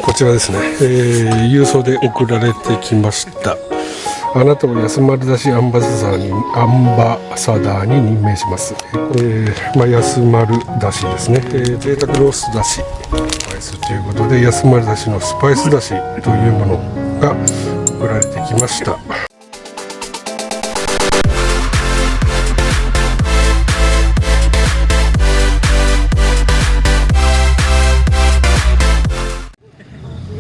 こちらですね、郵送で送られてきました。あなたを安丸だしアンバサダーに任命します。安丸だしですね、贅沢ロースだしスパイスということで、安丸だしのスパイスだしというものが送られてきました。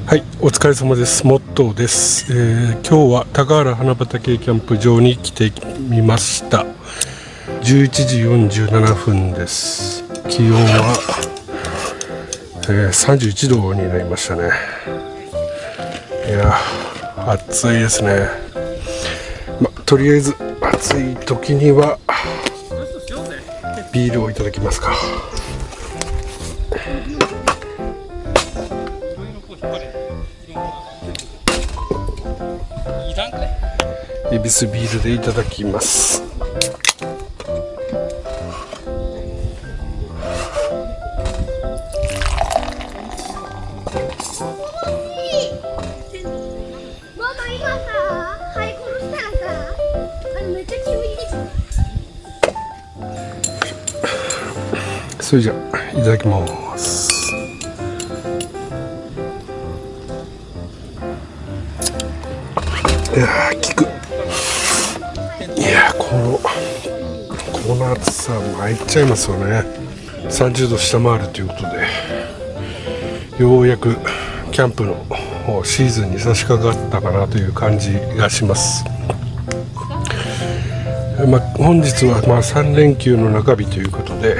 はい、お疲れ様です。モットーです。今日は高原花畑キャンプ場に来てみました。11時47分です。気温は、31度になりましたね。いや暑いですね。とりあえず暑い時にはビールをいただきますか。恵比寿ビールでいただきます。それじゃいただきます。いやー、効く。いやー、この暑さ参っちゃいますよね。30度下回るということで、ようやくキャンプのシーズンに差し掛かったかなという感じがします。本日は3連休の中日ということで、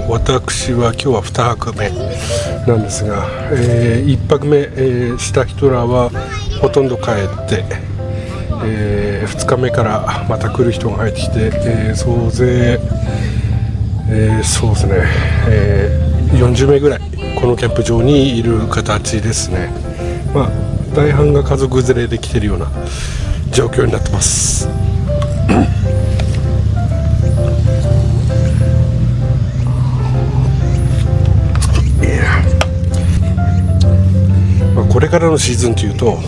私は今日は2泊目なんですが、1泊目、した人らはほとんど帰って、2日目からまた来る人が入ってきて、総勢、そうですね、40名ぐらいこのキャンプ場にいる形ですね。大半が家族連れで来ているような状況になってます。これからのシーズンというと、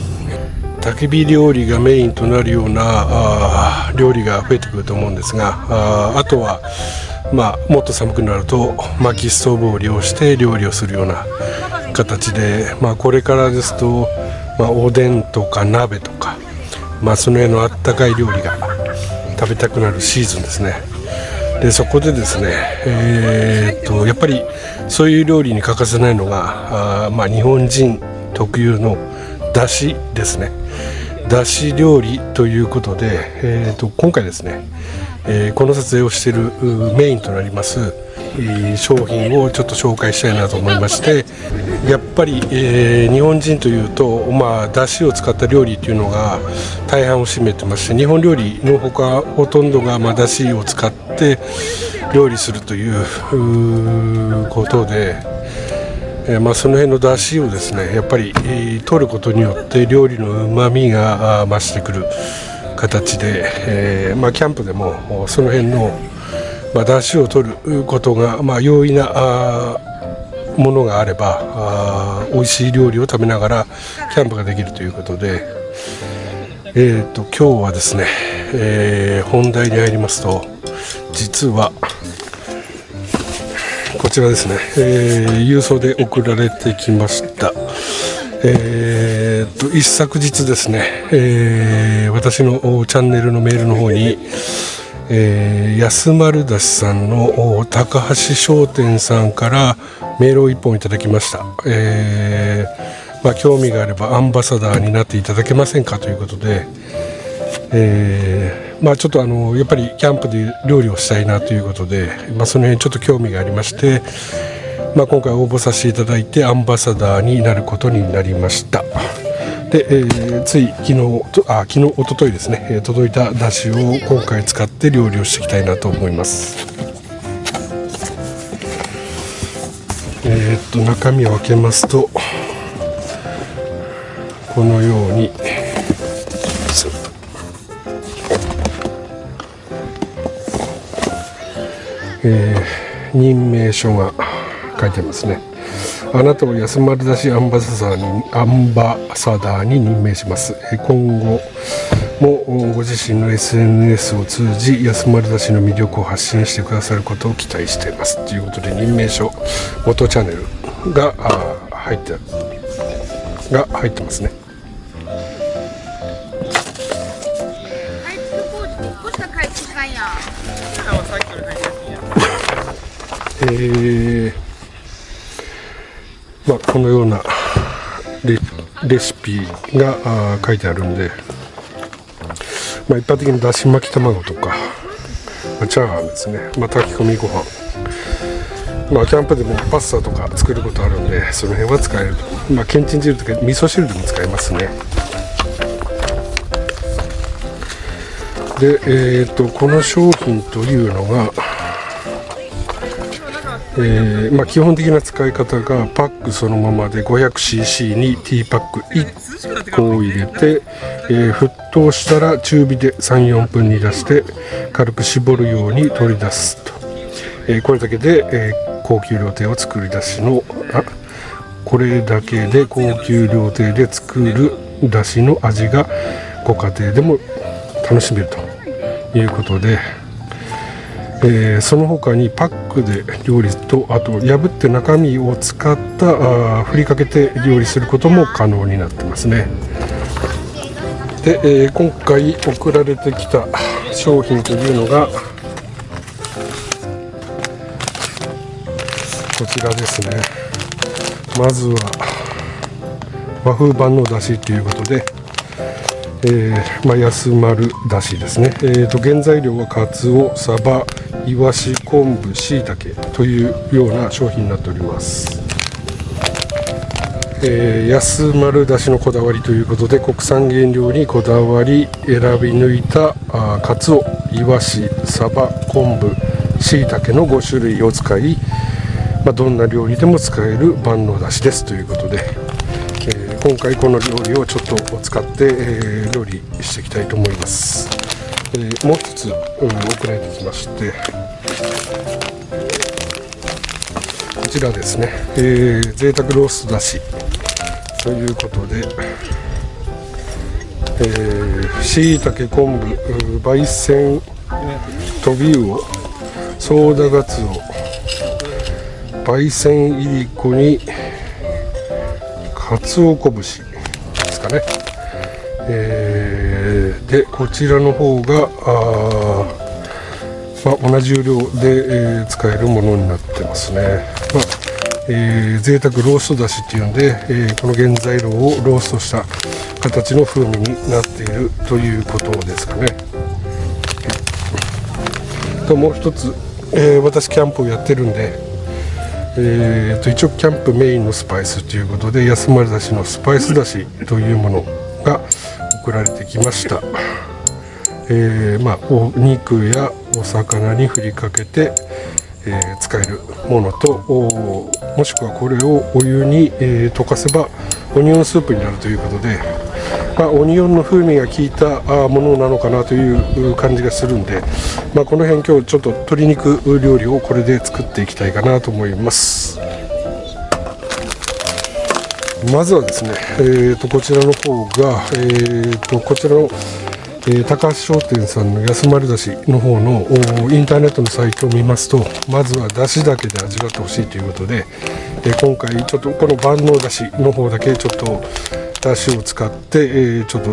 焚き火料理がメインとなるような料理が増えてくると思うんですが、あとは、もっと寒くなると薪ストーブを利用して料理をするような形で、これからですと、おでんとか鍋とか、その辺のあったかい料理が食べたくなるシーズンですね。でそこでですね、やっぱりそういう料理に欠かせないのが日本人特有のだしですね。だし料理ということで、今回ですね、この撮影をしているメインとなります、商品をちょっと紹介したいなと思いまして、やっぱり、日本人というと、だしを使った料理というのが大半を占めてまして、日本料理のほとんどがだしを使って料理するということで、その辺の出汁をですね、やっぱり、取ることによって料理の旨味が増してくる形で、キャンプでもその辺の、出汁を取ることが、容易なものがあれば美味しい料理を食べながらキャンプができるということで、今日はですね、本題に入りますと、実はこちらですね、郵送で送られてきました。一昨日ですね、私のチャンネルのメールの方に、安丸だしさんの高橋商店さんからメールを1本いただきました。興味があればアンバサダーになっていただけませんかということで、ちょっとやっぱりキャンプで料理をしたいなということで、その辺ちょっと興味がありまして、今回応募させていただいてアンバサダーになることになりました。で、つい昨日一昨日ですね、届いただしを今回使って料理をしていきたいなと思います。中身を開けますと、このように任命書が書いてますね。あなたを安丸出しアンバサダーに任命します。今後もご自身の SNS を通じ安丸出しの魅力を発信してくださることを期待していますということで、任命書元チャンネルが入ってますね。このようなレシピが書いてあるんで、一般的にだし巻き卵とか、チャーハンですね、炊き込みご飯、キャンプでもパスタとか作ることあるんで、その辺は使えると。けんちん汁とか味噌汁でも使えますね。で、この商品というのが、基本的な使い方がパックそのままで 500cc にティーパック1個を入れて、沸騰したら中火で 3,4 分煮出して軽く絞るように取り出すと、これだけで、高級料亭を作り出しのこれだけで高級料亭で作る出汁の味がご家庭でも楽しめるということで、その他にパックで料理と、あと破って中身を使ったふりかけて料理することも可能になってますね。で、今回送られてきた商品というのがこちらですね。まずは和風万能だしということで、安丸だしですね。原材料はカツオ、サバ、イワシ、昆布、しいたけというような商品になっております。安丸だしのこだわりということで、国産原料にこだわり選び抜いたカツオ、イワシ、サバ、昆布、しいたけの5種類を使い、どんな料理でも使える万能だしですということで、今回この料理をちょっと使って、料理していきたいと思います。もう一つ、送られてきまして、こちらですね、贅沢ロースだしということで、しいたけ、昆布、焙煎、トビウオ、ソーダガツオ、焙煎いりこにかつおこぶしですかね。でこちらの方が同じ量で、使えるものになってますね。贅沢ローストだしっていうんで、この原材料をローストした形の風味になっているということですかね。ともう一つ、私キャンプをやってるんで、一応キャンプメインのスパイスということで、安丸だしのスパイスだしというものが送られてきました。お肉やお魚に振りかけて、使えるものと、もしくはこれをお湯に、溶かせばオニオンスープになるということで、オニオンの風味が効いたものなのかなという感じがするんで、この辺今日ちょっと鶏肉料理をこれで作っていきたいかなと思います。まずはですね、こちらの方が、こちらの、高橋商店さんの安丸だしの方のインターネットのサイトを見ますと、まずはだしだけで味わってほしいということで、今回ちょっとこの万能だしの方だけちょっとだしを使って、ちょっと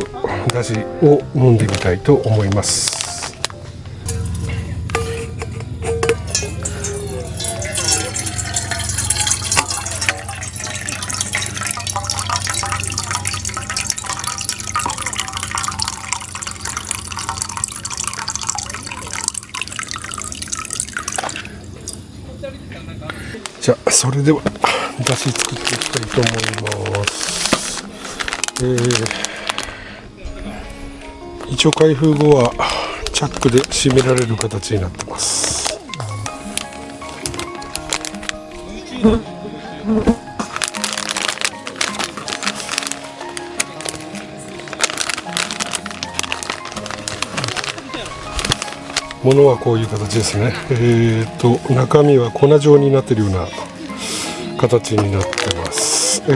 だしを飲んでみたいと思います。じゃあそれではだし作っていきたいと思います。一応開封後はチャックで閉められる形になってます。ものはこういう形ですね。中身は粉状になっているような形になってます。と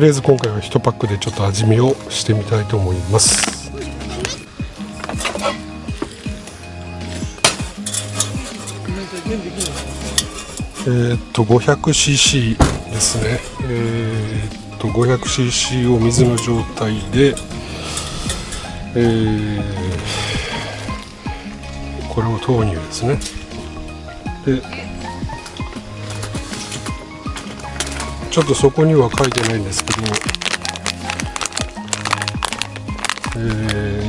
りあえず今回は1パックでちょっと味見をしてみたいと思います。500cc ですね。500cc を水の状態で、これを投入ですね。でちょっとそこには書いてないんですけど、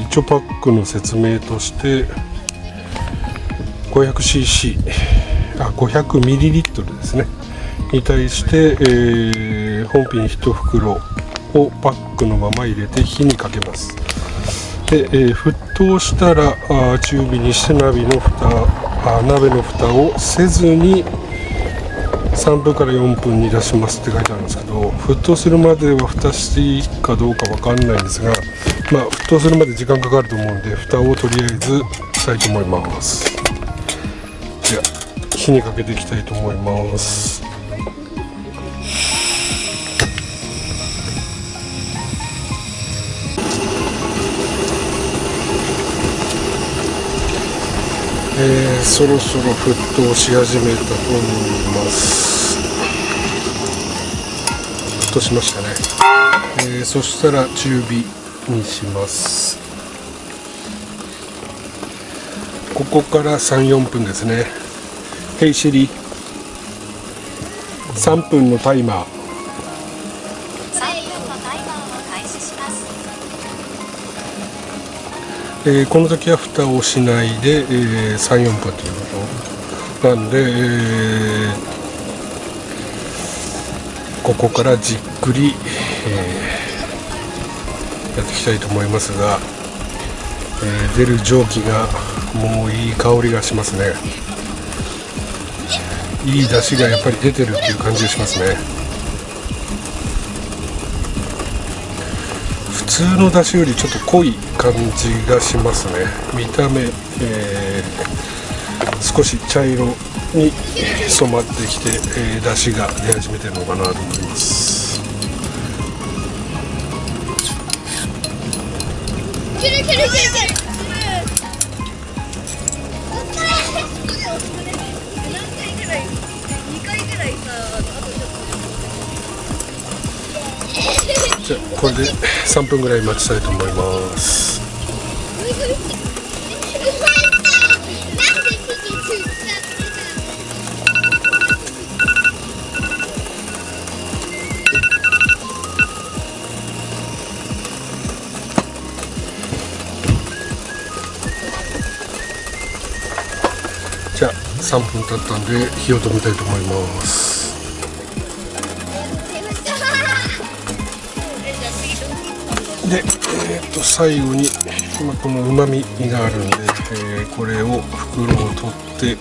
一応パックの説明として500cc、500ml ですねに対して、本品1袋をパックのまま入れて火にかけます。で、沸騰したら中火にして鍋の蓋をせずに3分から4分に出しますって書いてあるんですけど、沸騰するまでは蓋していいかどうかわかんないんですが、沸騰するまで時間かかると思うんで蓋をとりあえずしたいと思います。じゃあ火にかけていきたいと思います。そろそろ沸騰し始めたと思います。沸騰しましたね。そしたら中火にします。ここから3、4分ですね。ヘイシリ、3分のタイマー。この時は蓋をしないで、3、4分ということなんで、ここからじっくり、やっていきたいと思いますが、出る蒸気がもういい香りがしますね。いい出汁がやっぱり出てるっていう感じがしますね。普通の出汁よりちょっと濃い感じがしますね。見た目、少し茶色に染まってきて、出汁が出始めてるのかなと思います。じゃあこれで3分ぐらい待ちたいと思います。じゃあ3分経ったんで火を止めたいと思います。で、最後にこのうまみがあるんで、これを袋を取って、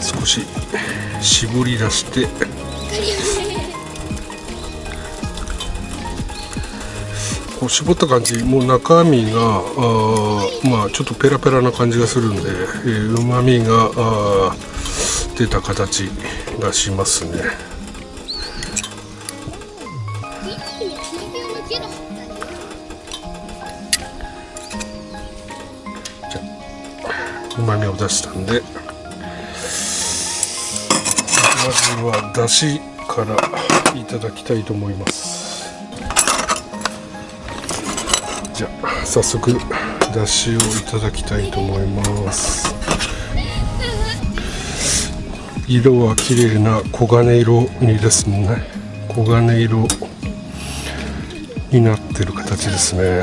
少し絞り出してこう絞った感じ、もう中身がちょっとペラペラな感じがするんで、うまみが出た形がしますね。うまみを出したんで、まずはだしからいただきたいと思います。じゃあ早速だしをいただきたいと思います。色は綺麗な黄金色にですね、黄金色になってる形ですね。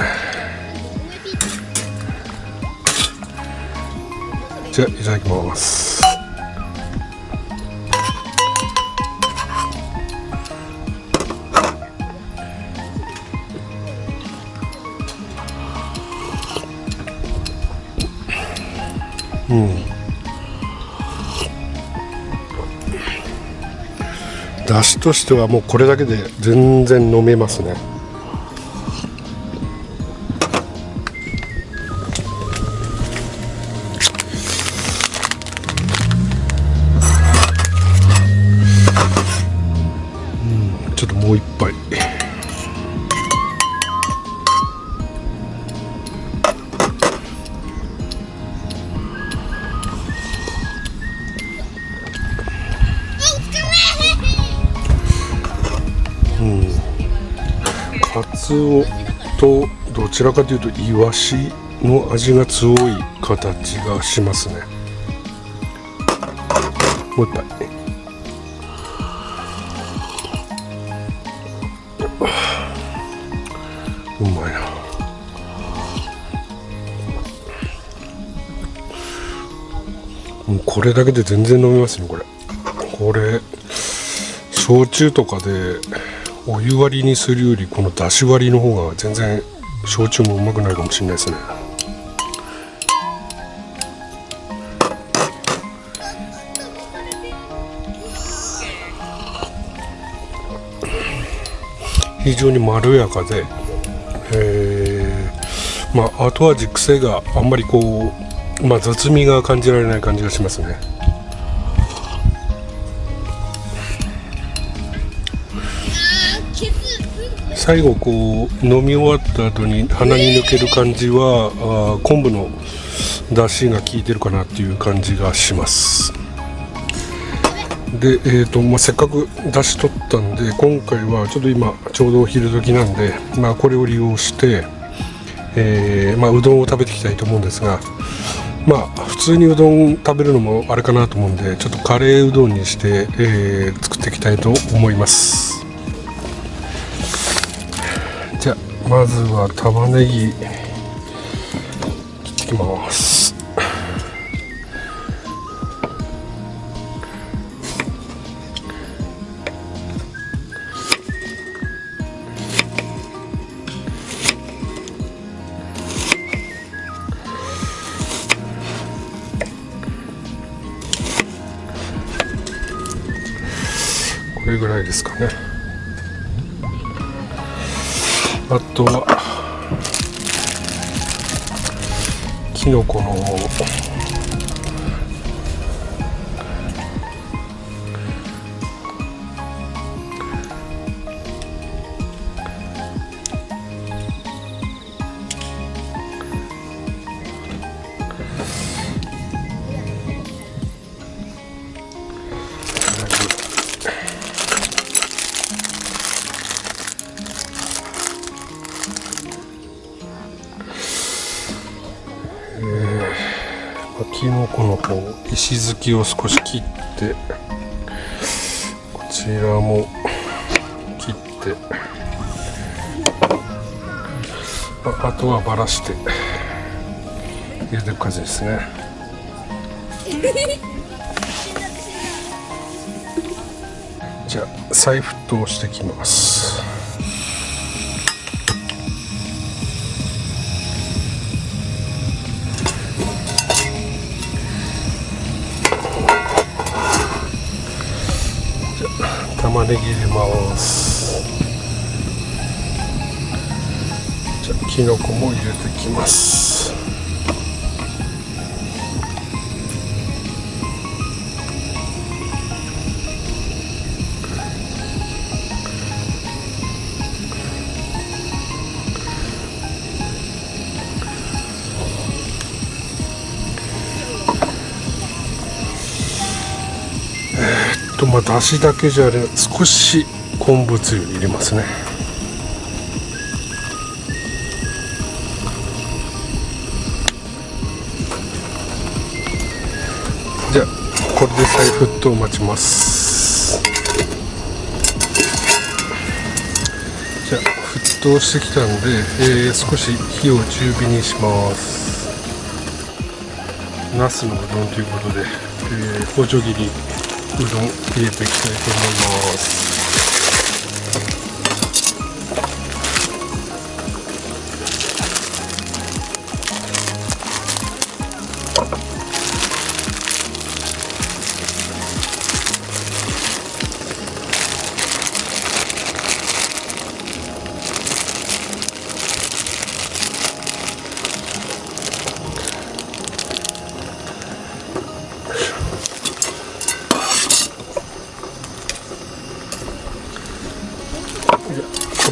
じゃあいただきます。だしとしてはもうこれだけで全然飲めますね。ちょっともう一杯。カツオとどちらかというとイワシの味が強い形がしますね。もう一杯。うまいな。もうこれだけで全然飲みますね。これ焼酎とかでお湯割りにするよりこのだし割りの方が全然焼酎もうまくなるかもしれないですね。非常にまろやかで、後味癖があんまりこう、雑味が感じられない感じがしますね。最後こう飲み終わった後に鼻に抜ける感じは昆布の出汁が効いてるかなっていう感じがします。で、せっかく出汁取ったんで、今回はちょっと今ちょうどお昼時なんで、これを利用して、うどんを食べていきたいと思うんですが、普通にうどん食べるのもあれかなと思うんで、ちょっとカレーうどんにして、作っていきたいと思います。じゃあまずは玉ねぎ切っていきます。これぐらいですかね。あとはきのこのきのこの方、石突きを少し切って、こちらも切って、あとはばらして入れていく感じですね。じゃあ再沸騰してきます。玉ねぎ入れます。じゃあきのこも入れてきます。だしだけじゃあれ、少し昆布つゆ入れますね。じゃあこれで再沸騰を待ちます。じゃあ沸騰してきたんで、少し火を中火にします。ナスのうどんということで、包丁切りうどん入れていきたいと思います。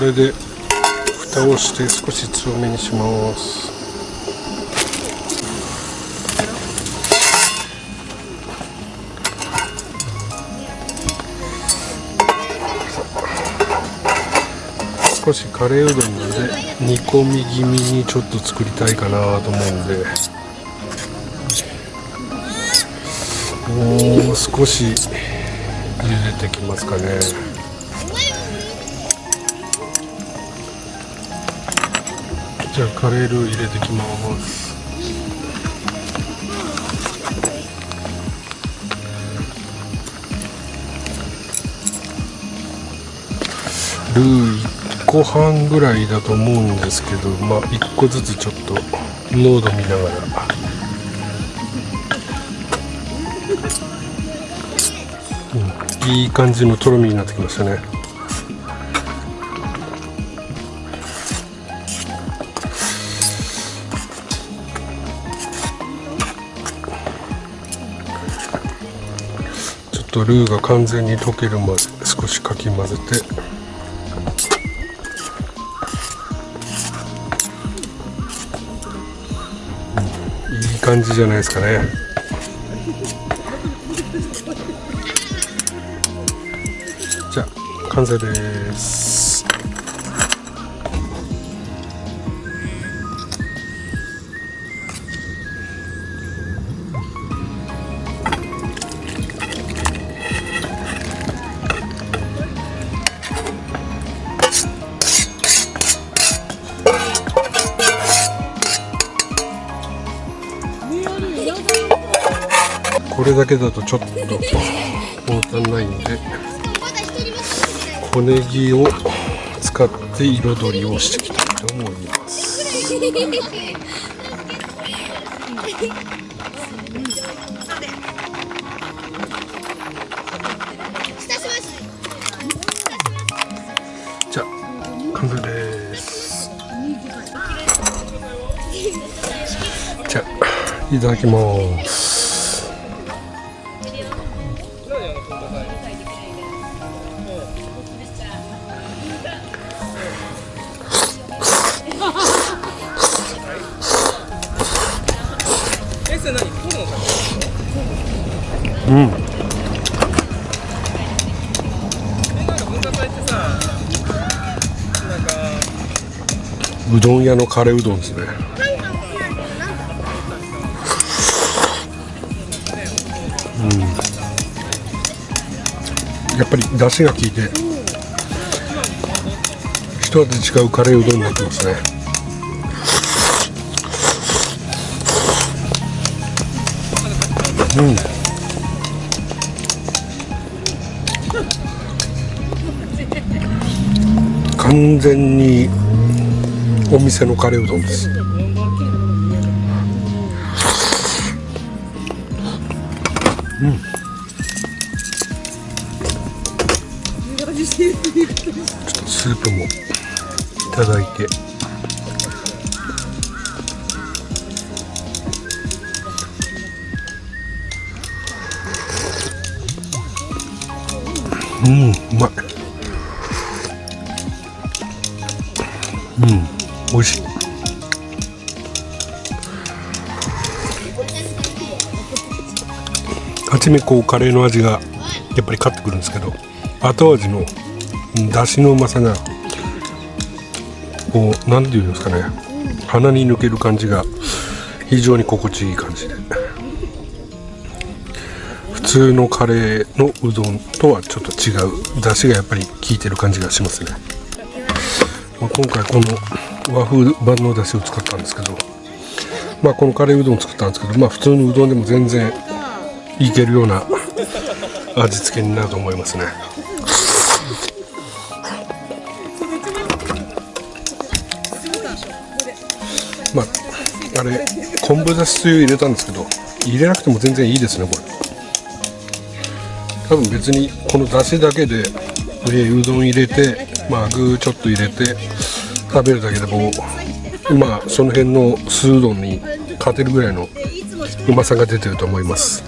れで蓋をして少し強めにします。少しカレーうどんなんで煮込み気味にちょっと作りたいかなと思うんで、もう少し茹でてきますかね。じゃあカレールー入れてきます。ルー1個半ぐらいだと思うんですけど、まあ1個ずつちょっと濃度見ながら。いい感じのとろみになってきましたね。ちょっとルーが完全に溶けるまで少しかき混ぜて、いい感じじゃないですかね。じゃあ完成です。これだけだとちょっと物足んないんで、小ネギを使って彩りをしていきたいと思います。じゃあ完成です。じゃあいただきます。うどん屋のカレーうどんですね。やっぱり出汁が効いて一味違うカレーうどんになってますね。完全にお店のカレーうどんです。ちょっとスープもいただいて、うまい。美味しい。初めこうカレーの味がやっぱり勝ってくるんですけど、後味の出汁のうまさがこう何ていうんですかね、鼻に抜ける感じが非常に心地いい感じで、普通のカレーのうどんとはちょっと違う出汁がやっぱり効いてる感じがしますね。今回この和風万能だしを使ったんですけど、このカレーうどんを作ったんですけど、普通のうどんでも全然いけるような味付けになると思いますね。あれ昆布だしつゆ入れたんですけど、入れなくても全然いいですね。これ多分別にこのだしだけでうどん入れて、具ちょっと入れて食べるだけでもその辺の酢うどんに勝てるぐらいのうまさが出てると思います。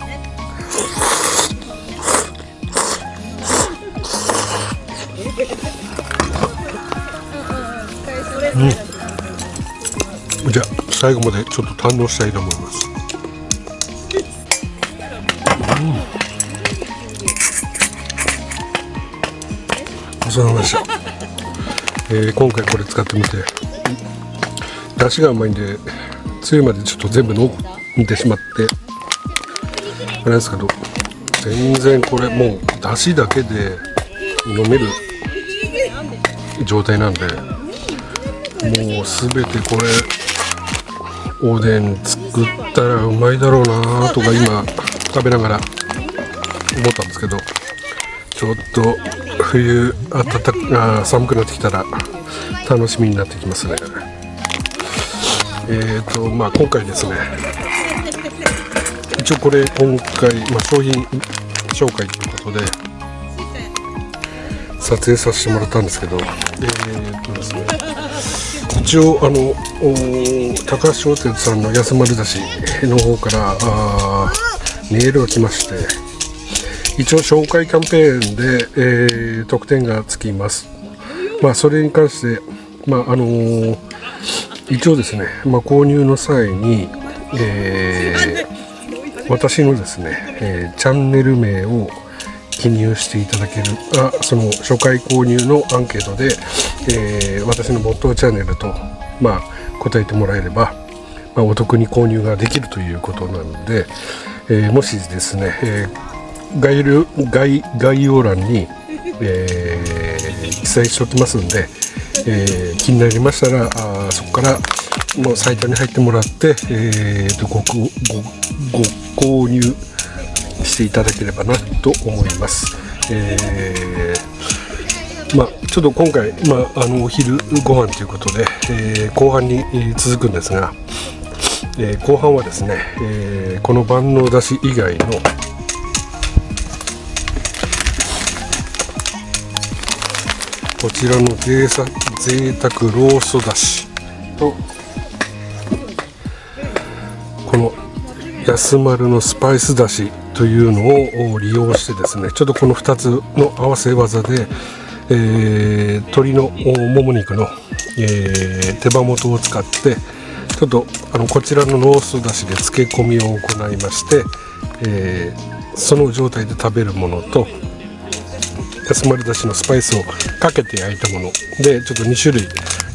じゃあ最後までちょっと堪能したいと思います。ごちそうさまでした。今回これ使ってみて、出汁がうまいんでつゆまでちょっと全部飲んでしまってあれですけど、全然これもう出汁だけで飲める状態なんで、もうすべてこれおでん作ったらうまいだろうなとか今食べながら思ったんですけど、ちょっと冬寒くなってきたら楽しみになってきますね。今回ですね、一応これ今回、商品紹介ということで撮影させてもらったんですけど、ですね、一応高橋商店さんの安丸だしの方からメールが来まして、一応紹介キャンペーンで、特典がつきます。それに関して一応ですね、購入の際に、私のですね、チャンネル名を記入していただけるその初回購入のアンケートで、私の没頭チャンネルと、答えてもらえれば、お得に購入ができるということなので、もしですね、概要欄に、記載しておきますんで、気になりましたらそこからもうサイトに入ってもらって、ご購入していただければなと思います。ちょっと今回、お昼ご飯ということで、後半に続くんですが、後半はですね、この万能だし以外のこちらの贅沢ローストだしと、この安丸のスパイスだしというのを利用してですね、ちょっとこの2つの合わせ技で、鶏のもも肉の、手羽元を使ってちょっとこちらのローストだしで漬け込みを行いまして、その状態で食べるものと安丸だしのスパイスをかけて焼いたもので、ちょっと2種類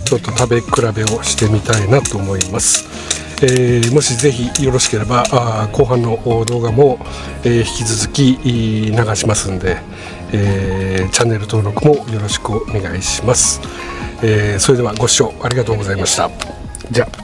ちょっと食べ比べをしてみたいなと思います。もしぜひよろしければ後半の動画も、引き続き流しますんで、チャンネル登録もよろしくお願いします。それではご視聴ありがとうございました。じゃあ。